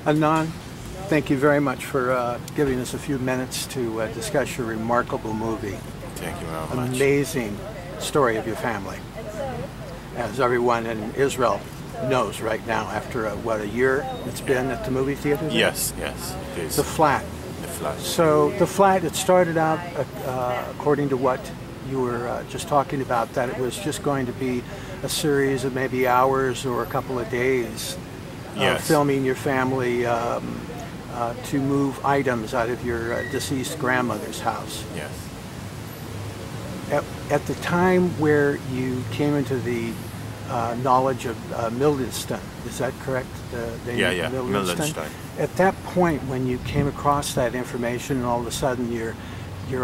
Arnon, thank you very much for giving us a few minutes to discuss your remarkable movie. Thank you very much. Amazing story of your family. As everyone in Israel knows right now, after what, a year it's been at the movie theater? Yes, yes, it is. The Flat. The Flat. So The Flat, it started out, according to what you were just talking about, that it was just going to be a series of maybe hours or a couple of days filming your family to move items out of your deceased grandmother's house. Yes. At the time where you came into the knowledge of Mildenston, is that correct? Yeah, Mildenston. At that point, when you came across that information and all of a sudden your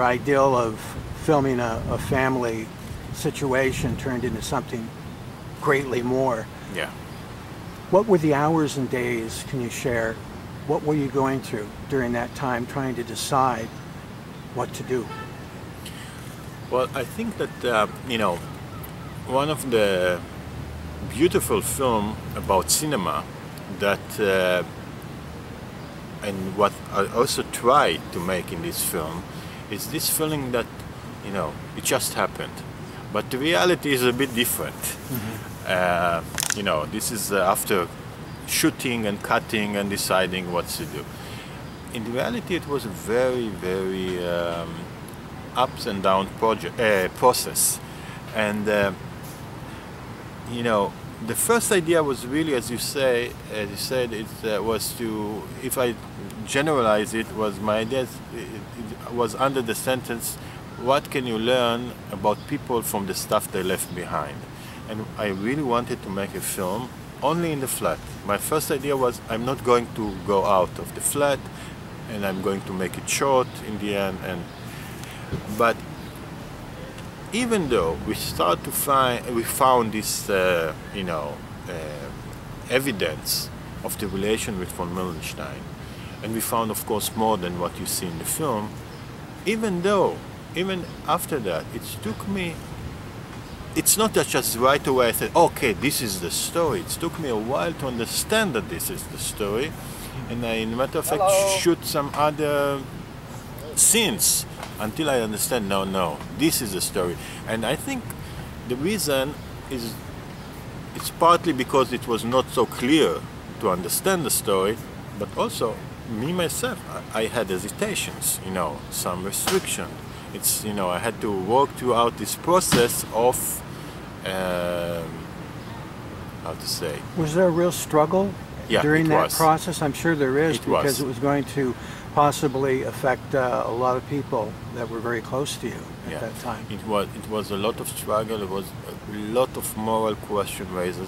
ideal of filming a family situation turned into something greatly more. Yeah. What were the hours and days, can you share? What were you going through during that time trying to decide what to do? Well, I think that, one of the beautiful film about cinema that, and what I also tried to make in this film, is this feeling that, it just happened. But the reality is a bit different. Mm-hmm. This is after shooting and cutting and deciding what to do. In reality, it was a very, very ups and down process. And, the first idea was really, as you said, it was to, if I generalize it, was my idea, it was under the sentence, what can you learn about people from the stuff they left behind? And I really wanted to make a film only in the flat. My first idea was I'm not going to go out of the flat and I'm going to make it short in the end. But even though we found this, evidence of the relation with von Mildenstein, and we found, of course, more than what you see in the film, even after that, it took me, it's not that just right away I said, okay, this is the story. It took me a while to understand that this is the story, and I, in a matter of fact, shoot some other scenes until I understand, no, this is the story. And I think the reason is, it's partly because it was not so clear to understand the story, but also me myself, I had hesitations, some restriction. It's, I had to work throughout this process of, how to say. Was there a real struggle during that process? I'm sure there is, because it was going to possibly affect a lot of people that were very close to you at that time. It was a lot of struggle. It was a lot of moral question raised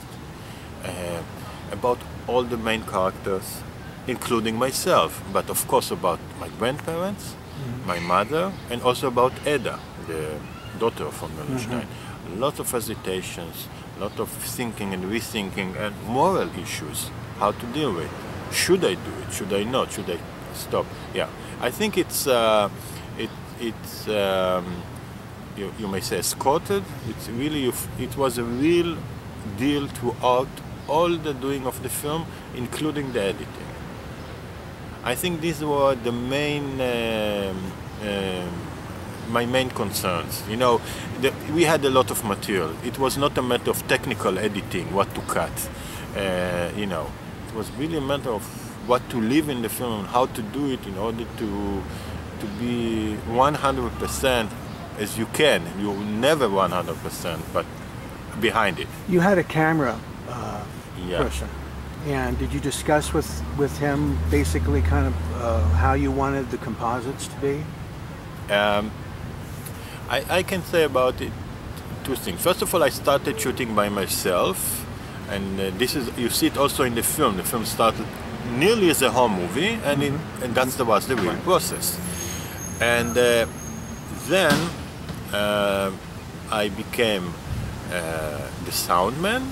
about all the main characters, including myself, but of course about my grandparents, my mother, and also about Edda, the daughter of von Mildenstein. A lot of hesitations, a lot of thinking and rethinking, and moral issues, how to deal with. Should I do it? Should I not? Should I stop? Yeah, I think it's you may say escorted. It's really, it was a real deal throughout all the doing of the film, including the editing. I think these were the main, my main concerns. We had a lot of material. It was not a matter of technical editing, what to cut. It was really a matter of what to leave in the film and how to do it in order to be 100% as you can. You're never 100%, but behind it. You had a camera person. And did you discuss with him basically kind of how you wanted the composites to be? I can say about it two things. First of all, I started shooting by myself, and this is, you see it also in the film. The film started nearly as a home movie, and and that was the real process. And then I became the sound man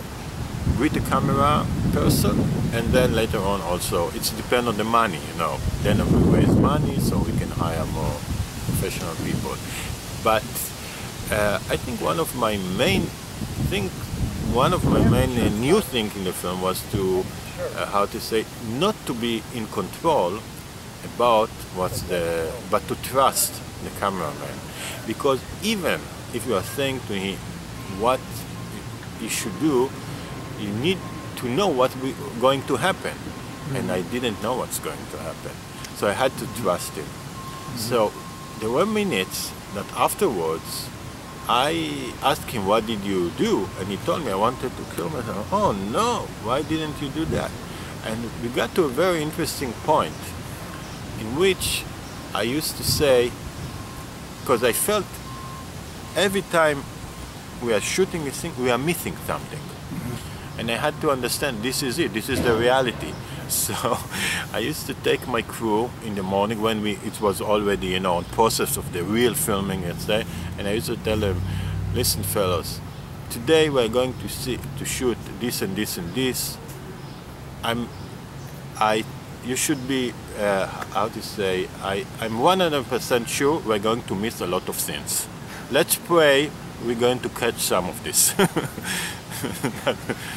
with the camera person, and then later on also, it's depend on the money, Then we raise money so we can hire more professional people. But I think one of my main new things in the film was to how to say, not to be in control about but to trust the cameraman. Because even if you are saying to him what he should do, you need to know what's going to happen. And I didn't know what's going to happen. So I had to trust him. So there were minutes that afterwards I asked him, what did you do? And he told me, I wanted to kill myself. Oh no, why didn't you do that? And we got to a very interesting point in which I used to say, because I felt every time we are shooting this thing, we are missing something. And I had to understand, this is it, this is the reality. So I used to take my crew in the morning when it was already, you know, in process of the real filming, let's say, and I used to tell them, listen fellas, today we're going to shoot this and this and this. You should be, how to say, I'm 100% sure we're going to miss a lot of things. Let's pray we're going to catch some of this.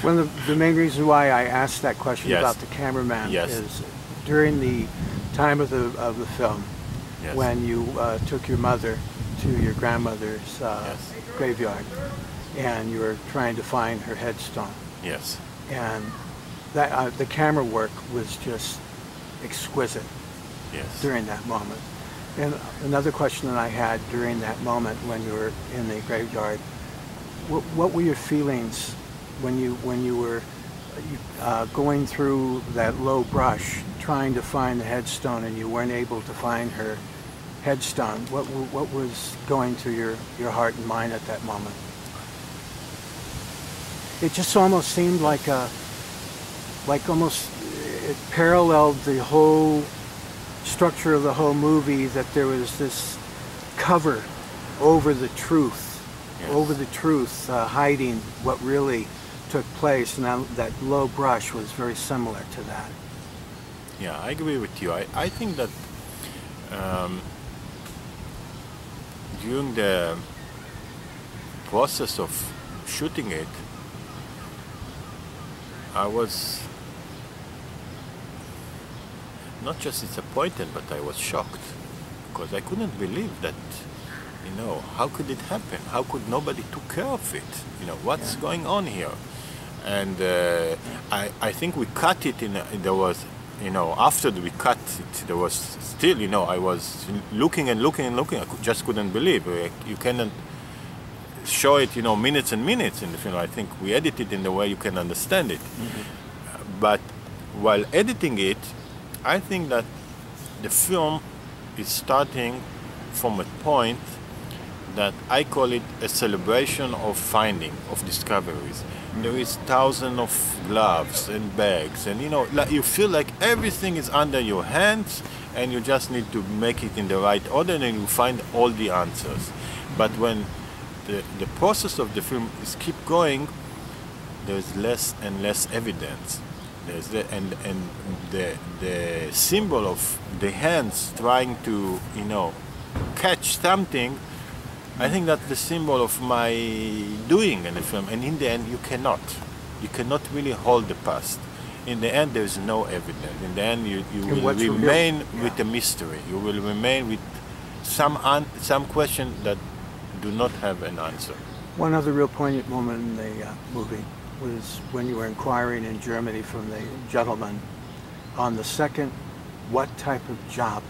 One of the main reasons why I asked that question Yes. about the cameraman Yes. is during the time of the film, Yes. when you took your mother to your grandmother's Yes. graveyard, and you were trying to find her headstone, Yes. and that the camera work was just exquisite Yes. during that moment. And another question that I had during that moment when you were in the graveyard, what were your feelings when you were going through that low brush trying to find the headstone and you weren't able to find her headstone? What was going through your heart and mind at that moment? It just almost seemed like almost it paralleled the whole structure of the whole movie, that there was this cover over the truth. Yes. Over the truth, hiding what really took place, and that low brush was very similar to that. Yeah, I agree with you. I think that during the process of shooting it, I was not just disappointed, but I was shocked, because I couldn't believe that. You know, how could it happen? How could nobody took care of it? You know, what's going on here? And I think we cut it there was, you know, after we cut it, there was still, you know, I was looking and looking and looking. I just couldn't believe. You cannot show it, you know, minutes and minutes in the film. I think we edited in the way you can understand it. But while editing it, I think that the film is starting from a point that I call it a celebration of finding, of discoveries. There is thousands of gloves and bags, and you know, like you feel like everything is under your hands, and you just need to make it in the right order, and you find all the answers. But when the process of the film is keep going, there's less and less evidence. There's the symbol of the hands trying to, you know, catch something. I think that's the symbol of my doing in the film, and in the end you cannot really hold the past. In the end there is no evidence. In the end you will remain with a mystery. You will remain with some question that do not have an answer. One other real poignant moment in the movie was when you were inquiring in Germany from the gentleman on the second, what type of job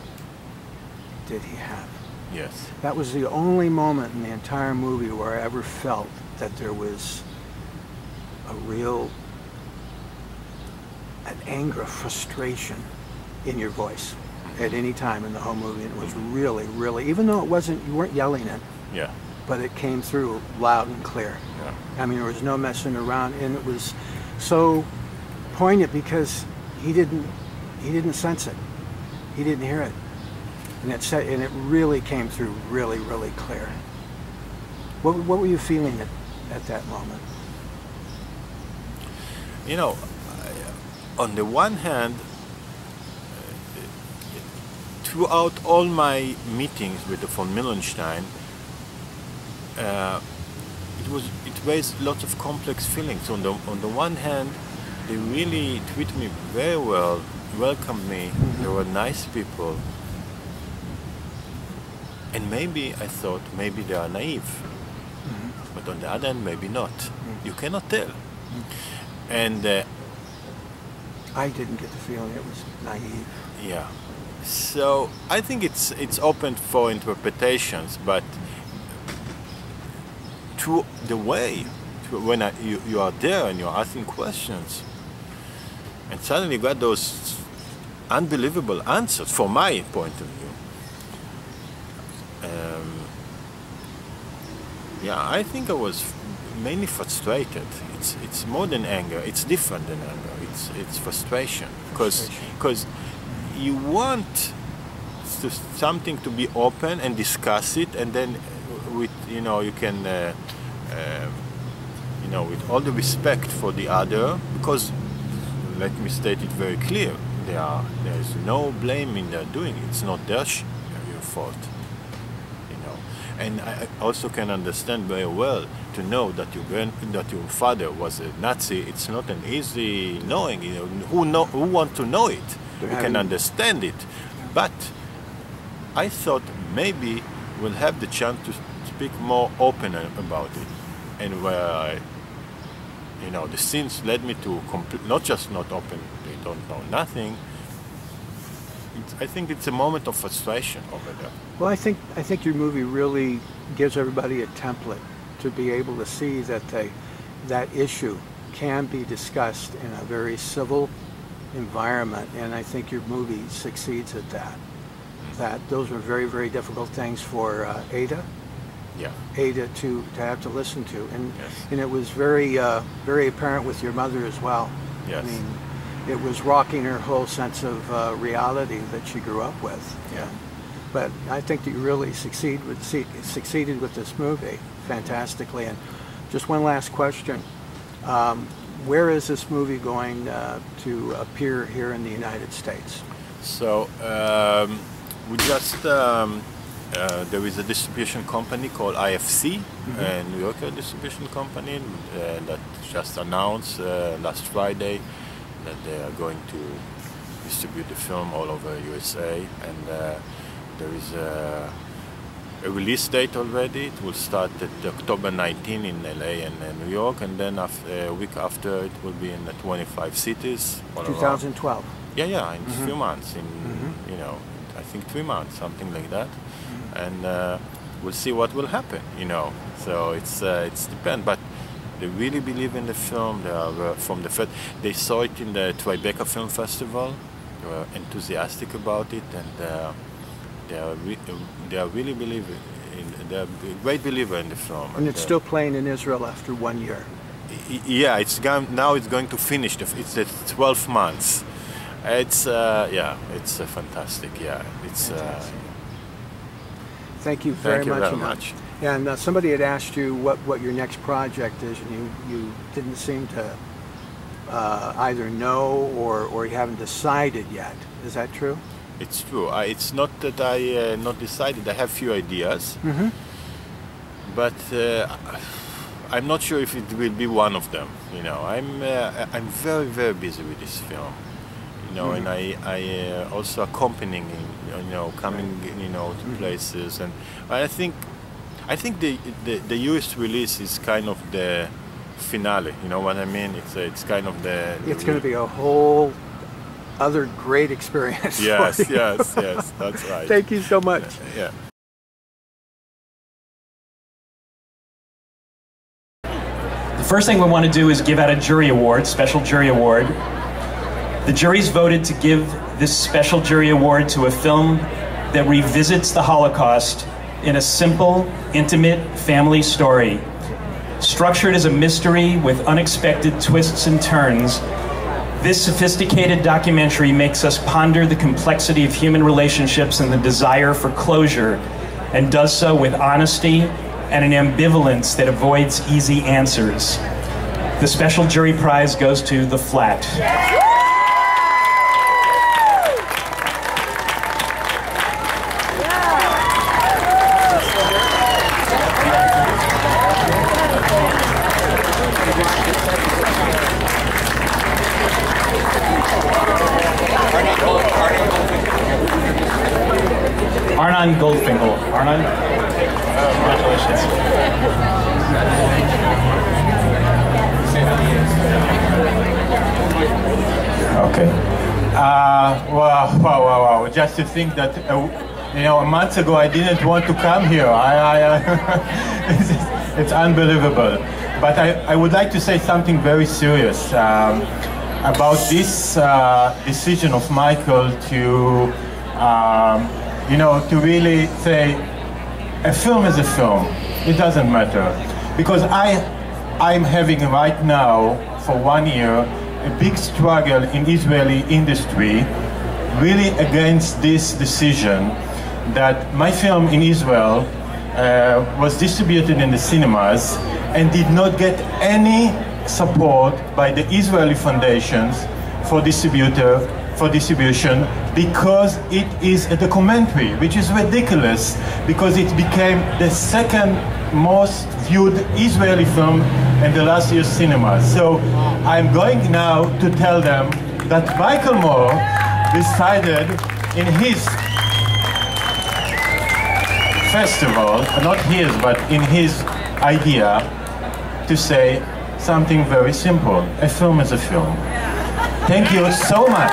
did he have? Yes. That was the only moment in the entire movie where I ever felt that there was an anger, frustration in your voice at any time in the whole movie. And it was really, really, even though you weren't yelling it, Yeah. but it came through loud and clear. Yeah. I mean, there was no messing around, and it was so poignant because he didn't sense it. He didn't hear it. And it really came through really, really clear. What were you feeling at that moment? You know, on the one hand, throughout all my meetings with the von Millenstein, it raised lots of complex feelings. On the one hand, they really treated me very well, welcomed me. They were nice people. And maybe I thought maybe they are naive, but on the other hand, maybe not. You cannot tell. And I didn't get the feeling it was naive. yeah, so I think it's open for interpretations, but to the way when you are there and you're asking questions, and suddenly you got those unbelievable answers from my point of view. Yeah, I think I was mainly frustrated. It's more than anger. It's different than anger. It's frustration because you want something to be open and discuss it, and then with you can with all the respect for the other, because let me state it very clear: there is no blame in their doing it. It's not their fault. And I also can understand very well to know that your father was a Nazi. It's not an easy knowing. Who want to know it? You can understand it, but I thought maybe we'll have the chance to speak more open about it, and where the scenes led me to not open. They don't know nothing. I think it's a moment of frustration over there. Well, I think your movie really gives everybody a template to be able to see that that issue can be discussed in a very civil environment, and I think your movie succeeds at that. That those were very, very difficult things for Ada. Yeah. Ada to have to listen to, and yes. and it was very very apparent with your mother as well. Yes. I mean, it was rocking her whole sense of reality that she grew up with. Yeah. But I think that you really succeeded with this movie fantastically. And just one last question. Where is this movie going to appear here in the United States? So we just, there is a distribution company called IFC, a New Yorker distribution company that just announced last Friday that they are going to distribute the film all over USA, and there is a release date already. It will start at October 19 in LA and New York, and then a week after it will be in 25 cities. 2012. Yeah, in a few months, I think 3 months, something like that, and we'll see what will happen. So it's depend, but they really believe in the film. They are from the first. They saw it in the Tribeca Film Festival. They were enthusiastic about it, and they are really believing. They're a great believer in the film. And it's still playing in Israel after 1 year. Yeah, now it's going to finish. It's 12 months. It's it's fantastic. Yeah, it's. Thank you very much. Thank you very much. And somebody had asked you what your next project is, and you didn't seem to either know or you haven't decided yet. Is that true? It's true. It's not that I not decided. I have few ideas, but I'm not sure if it will be one of them. I'm very, very busy with this film. And I also accompanying, coming, to places, and I think the US release is kind of the finale. You know what I mean? It's kind of the. It's going to be a whole other great experience. Yes, yes, that's right. Thank you so much. Yeah. The first thing we want to do is give out a jury award, special jury award. The jury's voted to give this special jury award to a film that revisits the Holocaust in a simple, intimate family story. Structured as a mystery with unexpected twists and turns, this sophisticated documentary makes us ponder the complexity of human relationships and the desire for closure, and does so with honesty and an ambivalence that avoids easy answers. The special jury prize goes to The Flat. Arnon Goldfinger. Arnon, congratulations. Okay. Wow. Just to think that, you know, a month ago I didn't want to come here. It's unbelievable. But I would like to say something very serious about this decision of Michael to, you know, to really say a film is a film. It doesn't matter. Because I'm having right now, for 1 year, a big struggle in Israeli industry, really against this decision that my film in Israel was distributed in the cinemas and did not get any support by the Israeli foundations for distribution because it is a documentary, which is ridiculous because it became the second most viewed Israeli film in the last year's cinemas. So I'm going now to tell them that Michael Moore decided in his festival, not his, but in his idea, to say something very simple. A film is a film. Thank you so much.